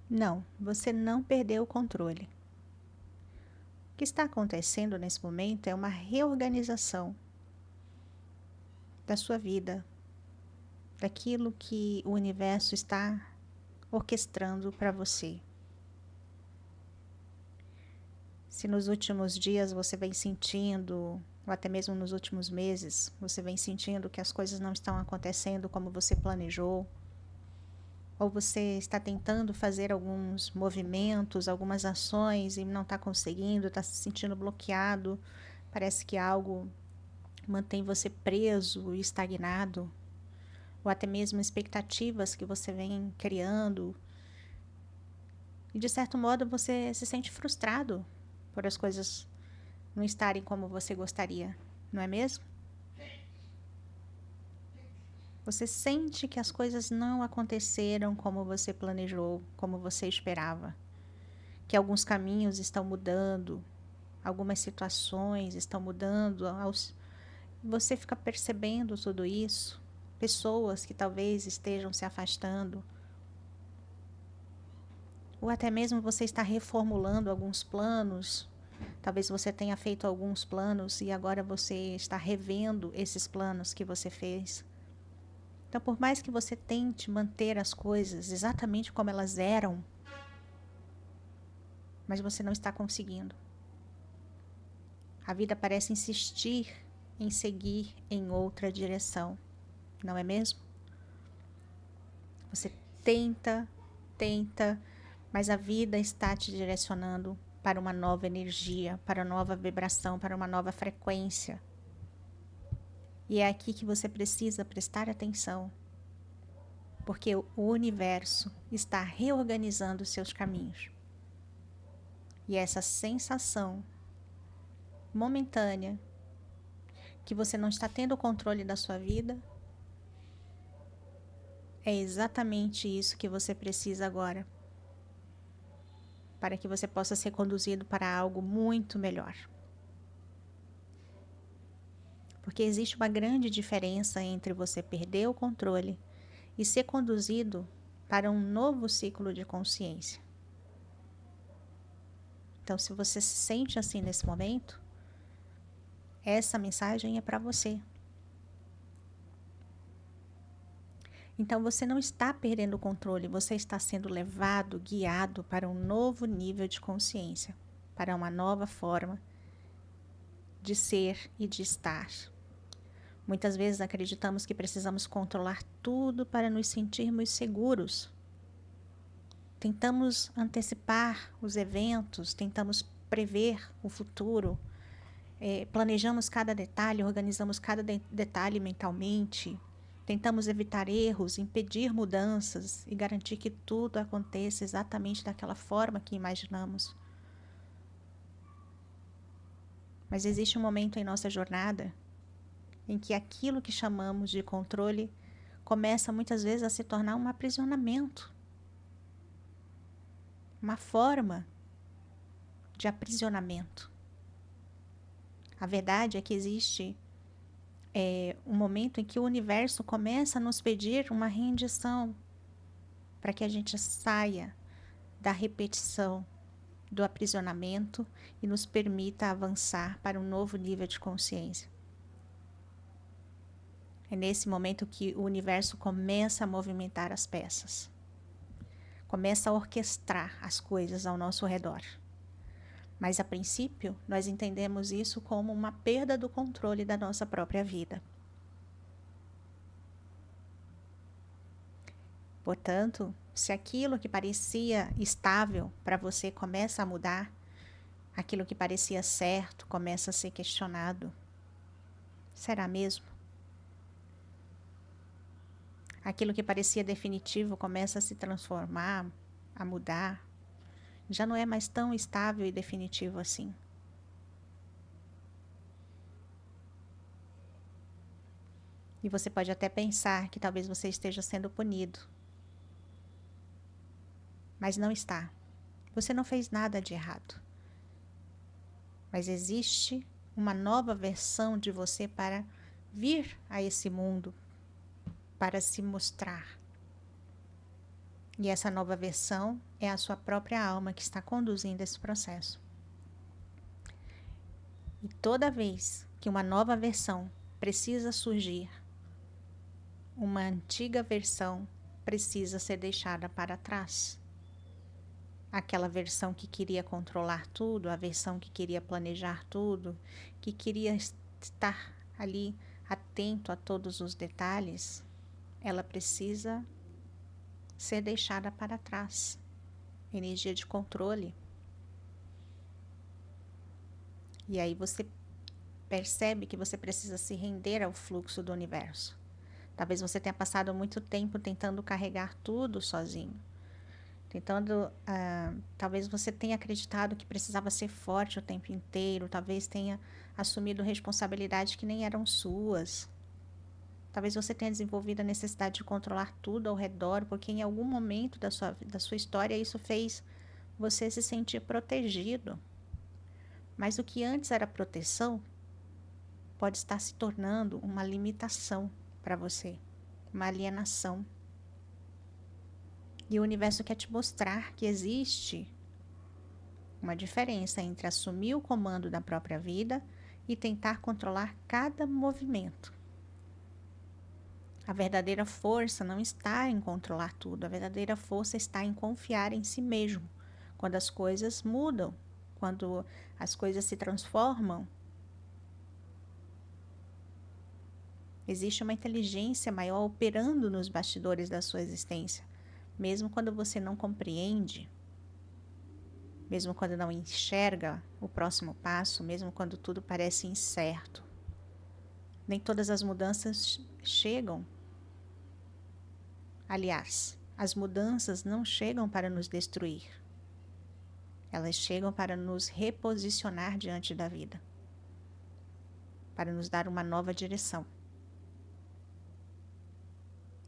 Não, você não perdeu o controle. O que está acontecendo nesse momento é uma reorganização da sua vida, daquilo que o universo está orquestrando para você. Se nos últimos dias você vem sentindo, ou até mesmo nos últimos meses, você vem sentindo que as coisas não estão acontecendo como você planejou, ou você está tentando fazer alguns movimentos, algumas ações e não está conseguindo, está se sentindo bloqueado, parece que algo mantém você preso e estagnado, ou até mesmo expectativas que você vem criando, e de certo modo você se sente frustrado por as coisas não estarem como você gostaria, não é mesmo? Você sente que as coisas não aconteceram como você planejou, como você esperava, que alguns caminhos estão mudando, algumas situações estão mudando, você fica percebendo tudo isso, pessoas que talvez estejam se afastando, ou até mesmo você está reformulando alguns planos. Talvez você tenha feito alguns planos e agora você está revendo esses planos que você fez. Então, por mais que você tente manter as coisas exatamente como elas eram, mas você não está conseguindo. A vida parece insistir em seguir em outra direção, não é mesmo? Você tenta, tenta, mas a vida está te direcionando para uma nova energia, para uma nova vibração, para uma nova frequência. E é aqui que você precisa prestar atenção, porque o universo está reorganizando os seus caminhos. E essa sensação momentânea que você não está tendo o controle da sua vida, é exatamente isso que você precisa agora, para que você possa ser conduzido para algo muito melhor. Porque existe uma grande diferença entre você perder o controle e ser conduzido para um novo ciclo de consciência. Então, se você se sente assim nesse momento, essa mensagem é para você. Então, você não está perdendo o controle, você está sendo levado, guiado para um novo nível de consciência, para uma nova forma de ser e de estar. Muitas vezes acreditamos que precisamos controlar tudo para nos sentirmos seguros. Tentamos antecipar os eventos, tentamos prever o futuro, planejamos cada detalhe, organizamos cada detalhe mentalmente, tentamos evitar erros, impedir mudanças e garantir que tudo aconteça exatamente daquela forma que imaginamos. Mas existe um momento em nossa jornada em que aquilo que chamamos de controle começa muitas vezes a se tornar um aprisionamento, uma forma de aprisionamento. A verdade é que existe um momento em que o universo começa a nos pedir uma rendição para que a gente saia da repetição, do aprisionamento e nos permita avançar para um novo nível de consciência. É nesse momento que o universo começa a movimentar as peças, começa a orquestrar as coisas ao nosso redor. Mas a princípio, nós entendemos isso como uma perda do controle da nossa própria vida. Portanto, se aquilo que parecia estável para você começa a mudar, aquilo que parecia certo começa a ser questionado. Será mesmo? Aquilo que parecia definitivo começa a se transformar, a mudar. Já não é mais tão estável e definitivo assim. E você pode até pensar que talvez você esteja sendo punido. Mas não está. Você não fez nada de errado. Mas existe uma nova versão de você para vir a esse mundo, para se mostrar. E essa nova versão é a sua própria alma que está conduzindo esse processo. E toda vez que uma nova versão precisa surgir, uma antiga versão precisa ser deixada para trás. Aquela versão que queria controlar tudo, a versão que queria planejar tudo, que queria estar ali atento a todos os detalhes, ela precisa ser deixada para trás. Energia de controle. E aí você percebe que você precisa se render ao fluxo do universo. Talvez você tenha passado muito tempo tentando carregar tudo sozinho. Talvez você tenha acreditado que precisava ser forte o tempo inteiro, talvez tenha assumido responsabilidades que nem eram suas. Talvez você tenha desenvolvido a necessidade de controlar tudo ao redor, porque em algum momento da sua história isso fez você se sentir protegido. Mas o que antes era proteção pode estar se tornando uma limitação para você, uma alienação. E o universo quer te mostrar que existe uma diferença entre assumir o comando da própria vida e tentar controlar cada movimento. A verdadeira força não está em controlar tudo, a verdadeira força está em confiar em si mesmo. Quando as coisas mudam, quando as coisas se transformam, existe uma inteligência maior operando nos bastidores da sua existência. Mesmo quando você não compreende, mesmo quando não enxerga o próximo passo, mesmo quando tudo parece incerto. Nem todas as mudanças chegam. Aliás, as mudanças não chegam para nos destruir. Elas chegam para nos reposicionar diante da vida, para nos dar uma nova direção.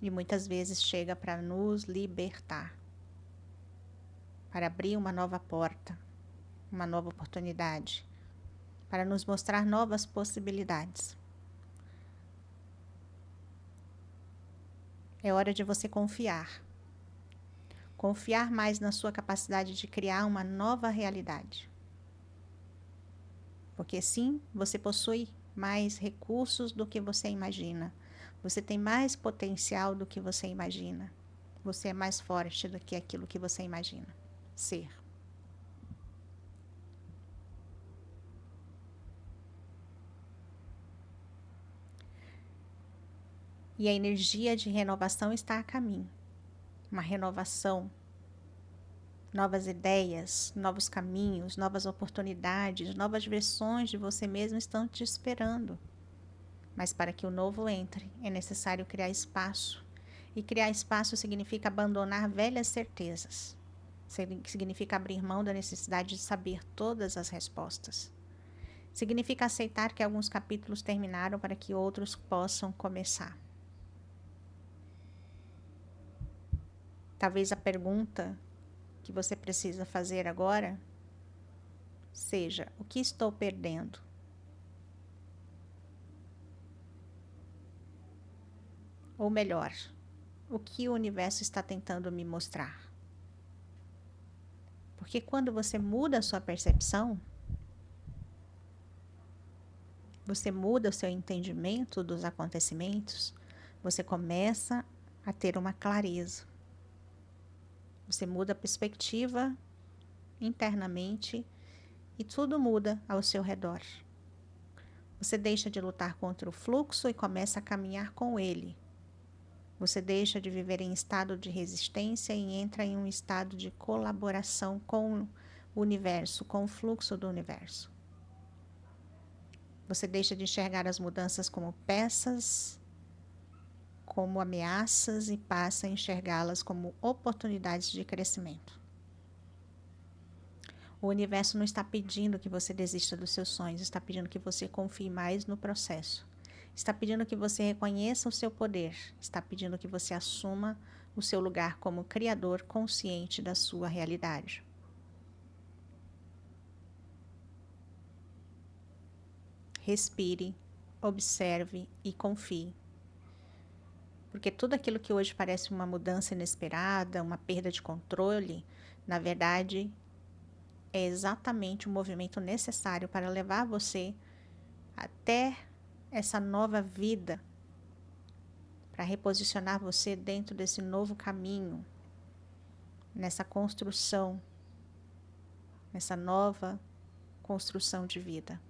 E muitas vezes chega para nos libertar, para abrir uma nova porta, uma nova oportunidade, para nos mostrar novas possibilidades. É hora de você confiar. Confiar mais na sua capacidade de criar uma nova realidade. Porque sim, você possui mais recursos do que você imagina. Você tem mais potencial do que você imagina. Você é mais forte do que aquilo que você imagina ser. E a energia de renovação está a caminho. Uma renovação, novas ideias, novos caminhos, novas oportunidades, novas versões de você mesmo estão te esperando. Mas para que o novo entre, é necessário criar espaço. E criar espaço significa abandonar velhas certezas. Significa abrir mão da necessidade de saber todas as respostas. Significa aceitar que alguns capítulos terminaram para que outros possam começar. Talvez a pergunta que você precisa fazer agora seja: o que estou perdendo? Ou melhor, o que o universo está tentando me mostrar? Porque quando você muda a sua percepção, você muda o seu entendimento dos acontecimentos, você começa a ter uma clareza. Você muda a perspectiva internamente e tudo muda ao seu redor. Você deixa de lutar contra o fluxo e começa a caminhar com ele. Você deixa de viver em estado de resistência e entra em um estado de colaboração com o universo, com o fluxo do universo. Você deixa de enxergar as mudanças como peças, como ameaças e passa a enxergá-las como oportunidades de crescimento. O universo não está pedindo que você desista dos seus sonhos, está pedindo que você confie mais no processo. Está pedindo que você reconheça o seu poder, está pedindo que você assuma o seu lugar como criador consciente da sua realidade. Respire, observe e confie. Porque tudo aquilo que hoje parece uma mudança inesperada, uma perda de controle, na verdade, é exatamente o movimento necessário para levar você até essa nova vida, para reposicionar você dentro desse novo caminho, nessa construção, nessa nova construção de vida.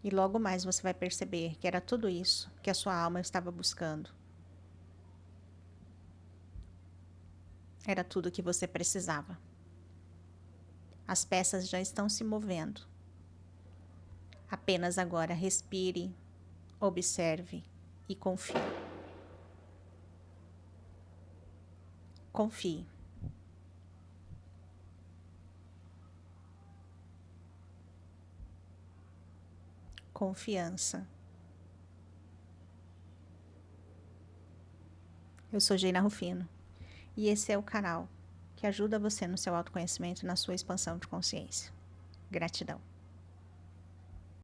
E logo mais você vai perceber que era tudo isso que a sua alma estava buscando. Era tudo o que você precisava. As peças já estão se movendo. Apenas agora respire, observe e confie. Confie. Confiança. Eu sou Geina Rufino e esse é o canal que ajuda você no seu autoconhecimento e na sua expansão de consciência. Gratidão.